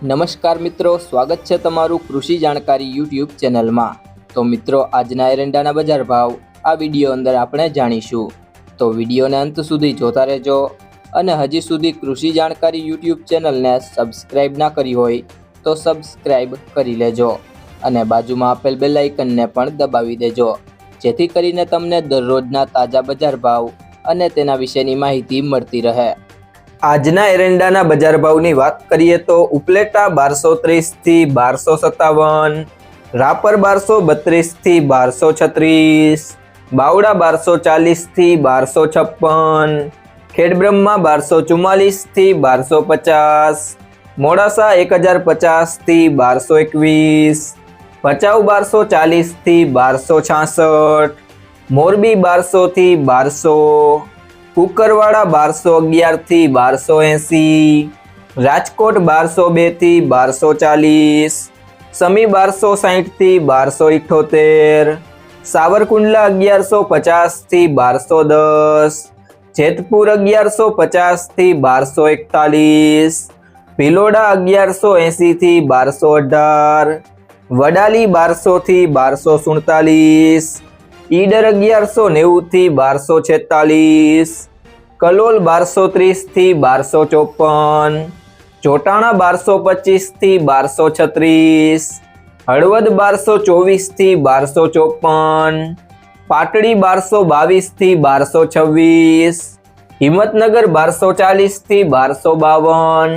નમસ્કાર મિત્રો, સ્વાગત છે તમારું કૃષિ જાણકારી યુટ્યુબ ચેનલમાં। તો મિત્રો, આજના એરંડાના બજાર ભાવ આ વિડીયો અંદર આપણે જાણીશું, તો વિડીયોને અંત સુધી જોતા રહેજો। અને હજી સુધી કૃષિ જાણકારી યુટ્યુબ ચેનલને સબસ્ક્રાઇબ ના કરી હોય તો સબસ્ક્રાઇબ કરી લેજો અને બાજુમાં આપેલ બેલ આઇકનને પણ દબાવી દેજો, જેથી કરીને તમને દરરોજના તાજા બજાર ભાવ અને તેના વિશેની માહિતી મળતી રહે। આજના એરંડાના બજાર ભાવની વાત કરીએ તો ઉપલેટા 1230 થી 1257, રાપર 1232 થી 1236, બાવડા 1240 થી 1256, ખેડબ્રહ્મા 1244 થી 1250, મોડાસા 1050 થી 1221, ભચાઉ 1240 થી 1266, મોરબી 1200 થી 1200, કુકરવાડા 1211 થી 1280, રાજકોટ 1202 થી 1240, સમી 1260 થી 1278, સાવરકુંડલા 1150 થી 1210, જેતપુર 1150 થી 1241, ભિલોડા 1180 થી 1218, વડાલી 1200 થી 1247, ઈડર 1190 થી 1246, કલોલ 1230 થી 1254, જોટાણા 1225 થી 1236, હળવદ 1224 થી 1254, પાટડી 1222 થી 1226, હિંમતનગર 1240 થી 1252,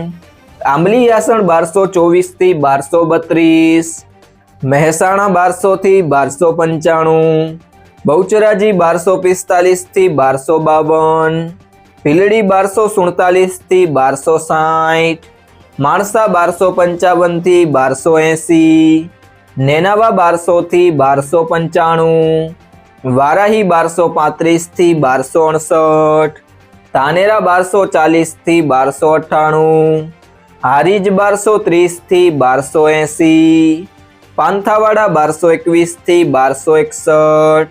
આંબલી આસણ 1224 થી 1232, મહેસાણા 1200 થી 1295, બહુચરાજી 1245 થી 1252, ભીલડી 1247 થી 1260, માણસા 1255 થી 1280, નેનાવા 1200 થી 1295, વારાહી 1235 થી 1268, ધાનેરા 1240 થી 1298, હારીજ 1230 થી 1280, પાંથાવાડા 1221 થી 1261,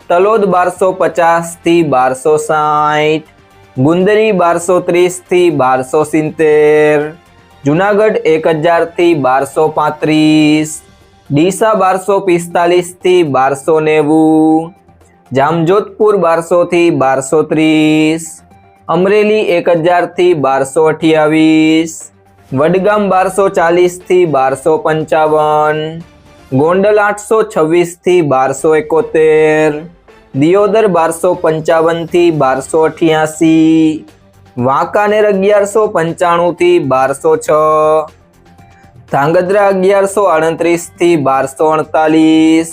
તલોદ 1250 થી 1260, ગુંદરી 1230 થી 1270, જુનાગઢ 1000 થી 1235, ડીસા 1245 થી 1290, જામજોધપુર 1200 થી 1230, અમરેલી 1000 થી 1228, વડગામ 1240 થી 1255, ગોંડલ 826 થી 1271, દિયોદર 1255 થી 1288, વાંકાનેર 1195 થી 1206, ધાંગધ્રા 1138 થી 1248,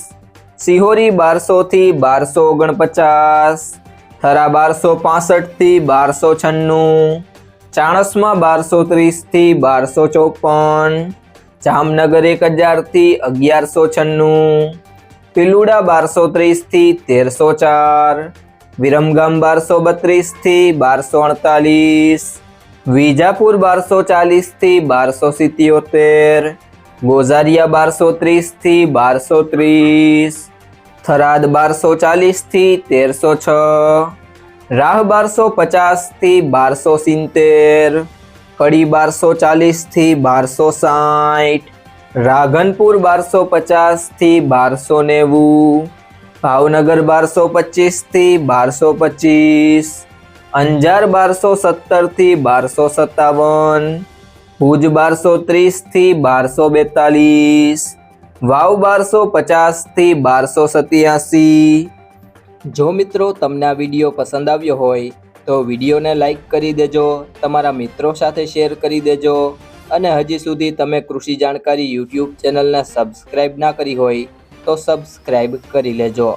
સિહોરી 1200 થી 1249, થરા 1265 થી 1296, ચાણસ્મા 1230 થી 1254, જામનગર 1000 થી 1196, પિલુડા 1230 થી 1304, વિરમગામ 1232 થી 1248, વિજાપુર 1240 થી 1277, ગોઝારિયા 1230 થી 1230, થરાદ 1240 થી 1306, રાહ 1250 થી 1270, કડી 1240 થી 1260, રાધનપુર 1250 થી 1290, ભાવનગર 1225 થી 1225, અંજાર 1217 થી 1257, ભુજ 1230 થી 1242, વાવ 1250 થી 1287। જો મિત્રો, તમને આ વિડીયો પસંદ આવ્યો હોય તો વિડીયોને લાઈક કરી દેજો, તમારા મિત્રો સાથે શેર કરી દેજો અને હજી સુધી તમે કૃષિ જાણકારી યુટ્યુબ ચેનલને સબસ્ક્રાઇબ ના કરી હોય તો સબસ્ક્રાઇબ કરી લેજો।